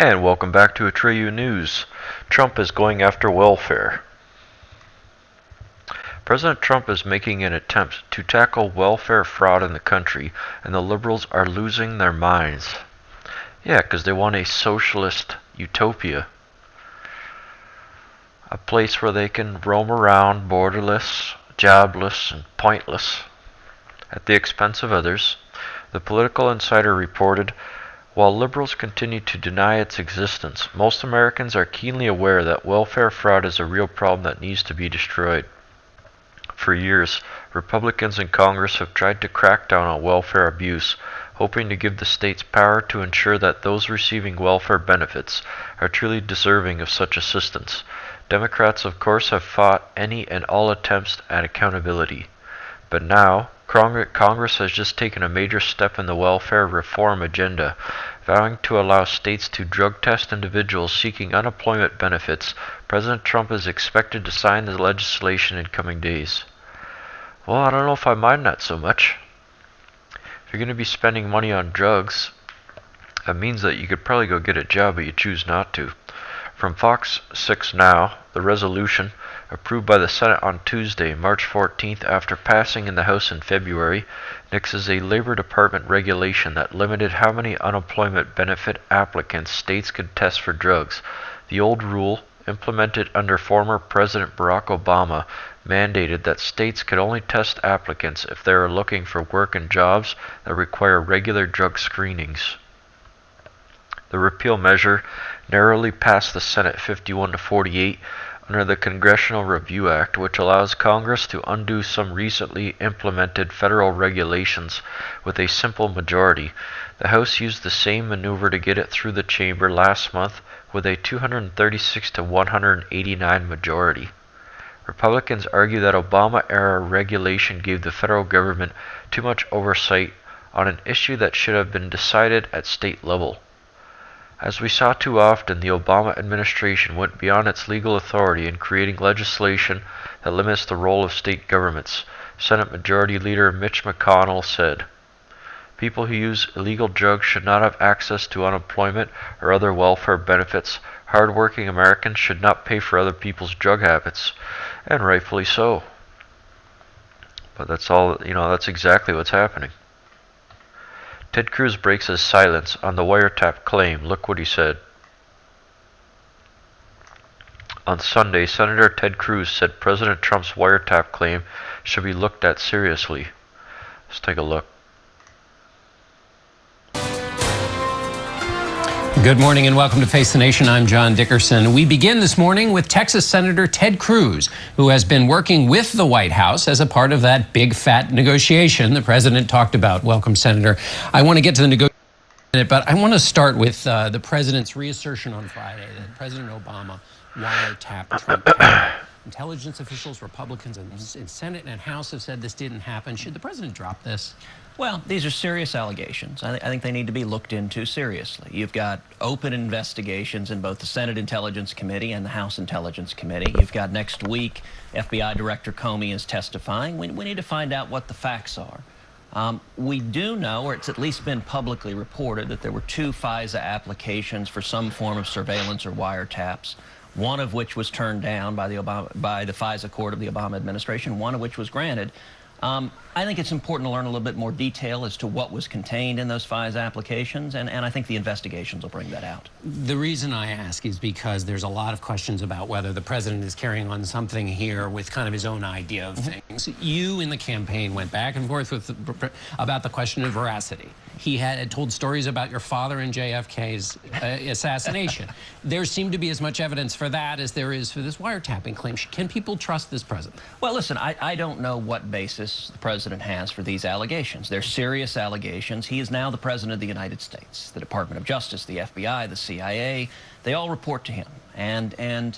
And welcome back to Atreyu News. Trump is going after welfare. President Trump is making an attempt to tackle welfare fraud in the country, and the liberals are losing their minds. Yeah, because they want a socialist utopia. A place where they can roam around borderless, jobless, and pointless at the expense of others. The Political Insider reported, while liberals continue to deny its existence, most Americans are keenly aware that welfare fraud is a real problem that needs to be destroyed. For years, Republicans in Congress have tried to crack down on welfare abuse, hoping to give the states power to ensure that those receiving welfare benefits are truly deserving of such assistance. Democrats, of course, have fought any and all attempts at accountability. But now, Congress has just taken a major step in the welfare reform agenda, vowing to allow states to drug test individuals seeking unemployment benefits. President Trump is expected to sign the legislation in coming days. Well, I don't know if I mind that so much. If you're going to be spending money on drugs, that means that you could probably go get a job, but you choose not to. From Fox 6 Now, the resolution, approved by the Senate on Tuesday, March 14th, after passing in the House in February, nixes a Labor Department regulation that limited how many unemployment benefit applicants states could test for drugs. The old rule, implemented under former President Barack Obama, mandated that states could only test applicants if they are looking for work and jobs that require regular drug screenings. The repeal measure narrowly passed the Senate 51 to 48 under the Congressional Review Act, which allows Congress to undo some recently implemented federal regulations with a simple majority. The House used the same maneuver to get it through the chamber last month with a 236 to 189 majority. Republicans argue that Obama-era regulation gave the federal government too much oversight on an issue that should have been decided at state level. As we saw too often, the Obama administration went beyond its legal authority in creating legislation that limits the role of state governments. Senate Majority Leader Mitch McConnell said, "People who use illegal drugs should not have access to unemployment or other welfare benefits. Hard-working Americans should not pay for other people's drug habits." And rightfully so. But that's exactly what's happening. Ted Cruz breaks his silence on the Wiretap claim. Look what he said. On Sunday, Senator Ted Cruz said President Trump's Wiretap claim should be looked at seriously. Let's take a look. Good morning and welcome to Face the Nation. I'm John Dickerson. We begin this morning with Texas Senator Ted Cruz, who has been working with the White House as a part of that big fat negotiation the president talked about. Welcome, Senator. I want to get to the negotiation in a minute, but I want to start with the president's reassertion on Friday that President Obama wiretapped Trump. Intelligence officials, Republicans in Senate and House have said this didn't happen. Should the president drop this? Well, these are serious allegations. I think they need to be looked into seriously. You've got open investigations in both the Senate Intelligence Committee and the House Intelligence Committee. You've got next week, FBI Director Comey is testifying. We need to find out what the facts are. We do know, or it's at least been publicly reported, that there were 2 FISA applications for some form of surveillance or wiretaps, one of which was turned down by the FISA court of the Obama administration, one of which was granted. I think it's important to learn a little bit more detail as to what was contained in those FISA applications, and I think the investigations will bring that out. The reason I ask is because there's a lot of questions about whether the president is carrying on something here with kind of his own idea of things. You in the campaign went back and forth about the question of veracity. He had told stories about your father and JFK's assassination. There seemed to be as much evidence for that as there is for this wiretapping claim. Can people trust this president? Well, listen, I don't know what basis the president has for these allegations. They're serious allegations. He is now the president of the United States. The Department of Justice, the FBI, the CIA, they all report to him. And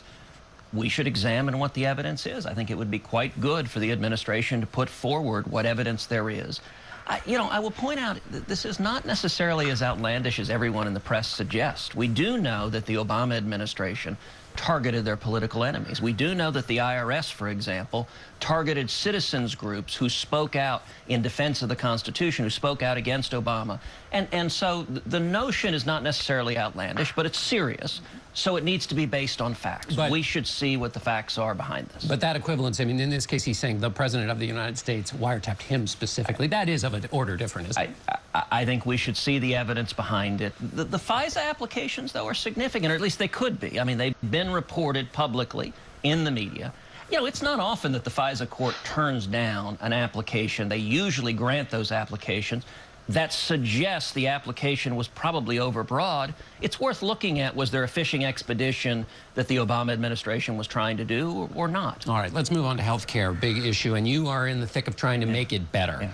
we should examine what the evidence is. I think it would be quite good for the administration to put forward what evidence there is. I will point out that this is not necessarily as outlandish as everyone in the press suggests. We do know that the Obama administration targeted their political enemies. We do know that the IRS, for example, targeted citizens groups who spoke out in defense of the Constitution, who spoke out against Obama. And so the notion is not necessarily outlandish, but it's serious. So it needs to be based on facts. But we should see what the facts are behind this. But that equivalence, I mean, in this case, he's saying the President of the United States wiretapped him specifically. That is of an order different, isn't it? I think we should see the evidence behind it. The FISA applications, though, are significant, or at least they could be. I mean, they've been reported publicly in the media. You know, it's not often that the FISA court turns down an application. They usually grant those applications. That suggests the application was probably overbroad. It's worth looking at, was there a fishing expedition that the Obama administration was trying to do or not? All right, let's move on to health care, big issue, and you are in the thick of trying to make it better.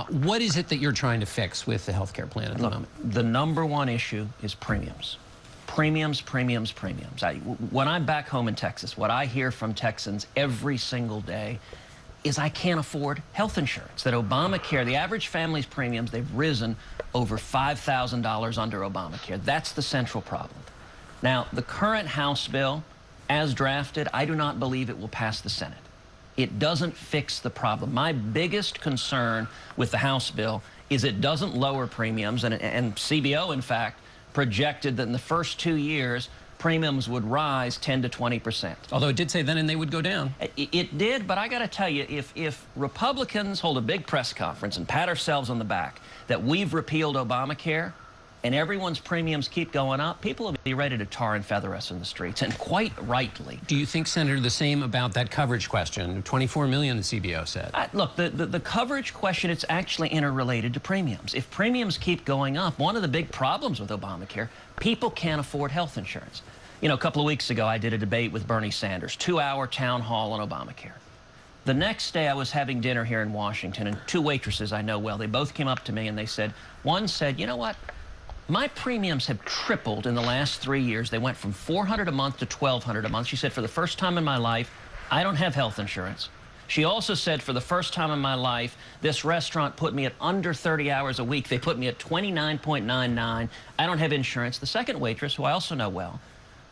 What is it that you're trying to fix with the health care plan at the moment? The number one issue is premiums. Premiums, premiums, premiums. When I'm back home in Texas, what I hear from Texans every single day is I can't afford health insurance. That Obamacare, the average family's premiums, they've risen over $5,000 under Obamacare. That's the central problem. Now, the current House bill, as drafted, I do not believe it will pass the Senate. It doesn't fix the problem. My biggest concern with the House bill is it doesn't lower premiums, and CBO, in fact, projected that in the first 2 years, premiums would rise 10 to 20%. Although it did say then and they would go down. It did, but I got to tell you, if Republicans hold a big press conference and pat ourselves on the back that we've repealed Obamacare and everyone's premiums keep going up, people will be ready to tar and feather us in the streets, and quite rightly. Do you think, Senator, the same about that coverage question? 24 million, the CBO said. Look, the coverage question, it's actually interrelated to premiums. If premiums keep going up, one of the big problems with Obamacare, people can't afford health insurance. You know, a couple of weeks ago, I did a debate with Bernie Sanders, 2-hour town hall on Obamacare. The next day, I was having dinner here in Washington, and two waitresses I know well, they both came up to me and they said, one said, you know what? My premiums have tripled in the last 3 years. They went from $400 a month to $1,200 a month. She said, for the first time in my life, I don't have health insurance. She also said, for the first time in my life, this restaurant put me at under 30 hours a week. They put me at 29.99. I don't have insurance. The second waitress, who I also know well,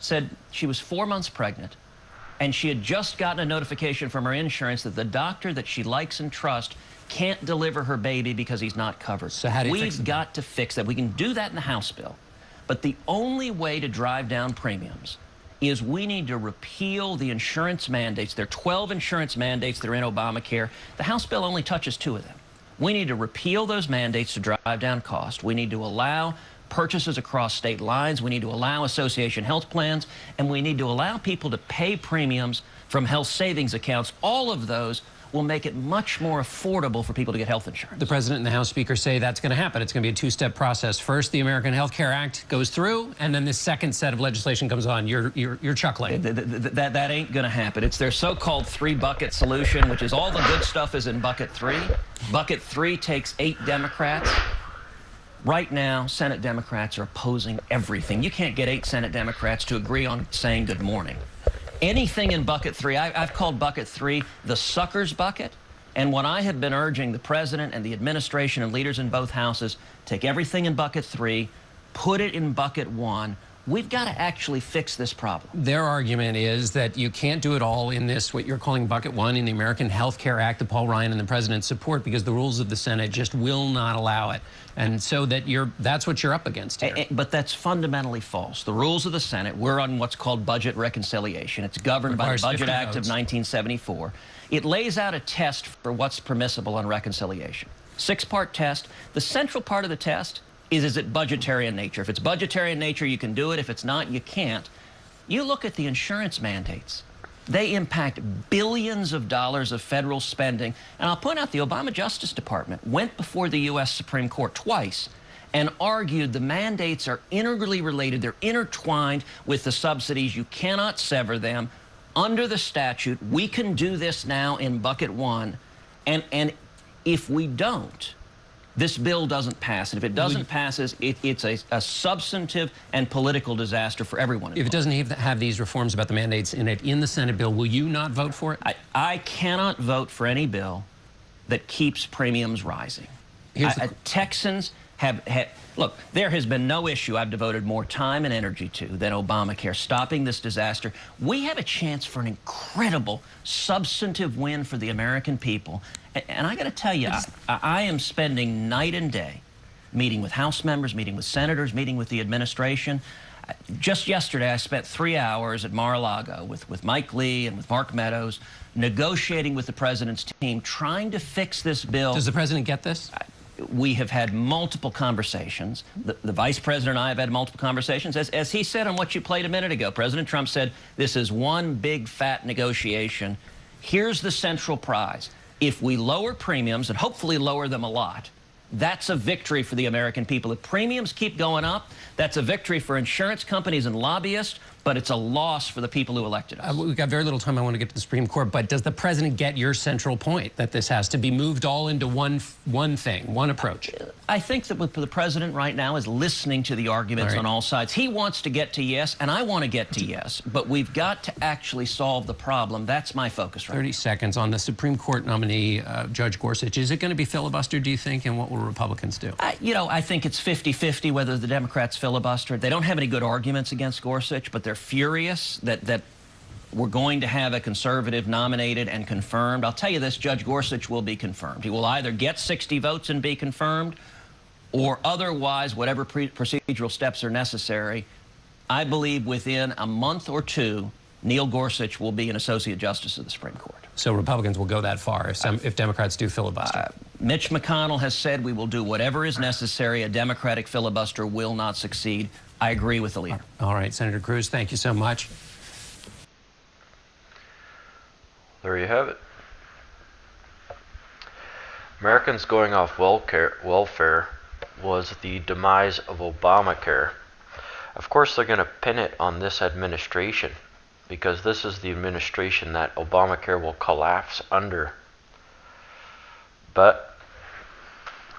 said she was 4 months pregnant, and she had just gotten a notification from her insurance that the doctor that she likes and trusts can't deliver her baby because he's not covered. So how do you fix it? We've got to fix that. We can do that in the House bill. But the only way to drive down premiums is we need to repeal the insurance mandates. There are 12 insurance mandates that are in Obamacare. The House bill only touches 2 of them. We need to repeal those mandates to drive down cost. We need to allow purchases across state lines. We need to allow association health plans, and we need to allow people to pay premiums from health savings accounts. All of those will make it much more affordable for people to get health insurance. The President and the House Speaker say that's going to happen. It's going to be a 2-step process. First, the American Health Care Act goes through, and then this second set of legislation comes on. You're chuckling. That ain't going to happen. It's their so-called 3-bucket solution, which is all the good stuff is in bucket 3. Bucket 3 takes 8 Democrats. Right now, Senate Democrats are opposing everything. You can't get 8 Senate Democrats to agree on saying good morning. Anything in bucket 3, I've called bucket 3 the suckers bucket. And what I have been urging the president and the administration and leaders in both houses, take everything in bucket 3, put it in bucket 1. We've got to actually fix this problem. Their argument is that you can't do it all in this, what you're calling bucket 1 in the American Health Care Act that Paul Ryan and the president support, because the rules of the Senate just will not allow it. And so that's what you're up against here. But that's fundamentally false. The rules of the Senate, we're on what's called budget reconciliation. It's governed by the Budget Act of 1974. It lays out a test for what's permissible on reconciliation. 6-part test. The central part of the test is it budgetary in nature? If it's budgetary in nature, you can do it. If it's not, you can't. You look at the insurance mandates. They impact billions of dollars of federal spending. And I'll point out the Obama Justice Department went before the U.S. Supreme Court twice and argued the mandates are integrally related. They're intertwined with the subsidies. You cannot sever them. Under the statute, we can do this now in bucket 1. And if we don't, this bill doesn't pass. And if it doesn't pass, it's a substantive and political disaster for everyone involved. If it doesn't have these reforms about the mandates in it in the Senate bill, will you not vote for it? I cannot vote for any bill that keeps premiums rising. Texans Look, there has been no issue I've devoted more time and energy to than Obamacare, stopping this disaster. We have a chance for an incredible substantive win for the American people. And I got to tell you, I am spending night and day meeting with House members, meeting with senators, meeting with the administration. Just yesterday, I spent 3 hours at Mar-a-Lago with Mike Lee and with Mark Meadows, negotiating with the president's team, trying to fix this bill. Does the president get this? We have had multiple conversations. The vice president and I have had multiple conversations. As he said on what you played a minute ago, President Trump said, this is one big fat negotiation. Here's the central prize. If we lower premiums, and hopefully lower them a lot, that's a victory for the American people. If premiums keep going up, that's a victory for insurance companies and lobbyists, but it's a loss for the people who elected us. We've got very little time. I want to get to the Supreme Court, but does the president get your central point that this has to be moved all into one thing, one approach? I think that the president right now is listening to the arguments on all sides. He wants to get to yes, and I want to get to yes, but we've got to actually solve the problem. That's my focus right now. 30 seconds on the Supreme Court nominee, Judge Gorsuch. Is it going to be filibustered, do you think, and what will Republicans do? I think it's 50-50 whether the Democrats filibuster. They don't have any good arguments against Gorsuch, but they're furious that we're going to have a conservative nominated and confirmed. I'll tell you this, Judge Gorsuch will be confirmed. He will either get 60 votes and be confirmed, or otherwise, whatever procedural steps are necessary. I believe within a month or two, Neil Gorsuch will be an Associate Justice of the Supreme Court. So Republicans will go that far if Democrats do filibuster? Mitch McConnell has said we will do whatever is necessary. A Democratic filibuster will not succeed. I agree with the leader. All right, Senator Cruz, thank you so much. There you have it. Americans going off welfare was the demise of Obamacare. Of course, they're going to pin it on this administration, because this is the administration that Obamacare will collapse under. But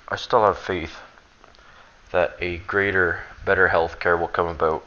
I still have faith that a greater, better health care will come about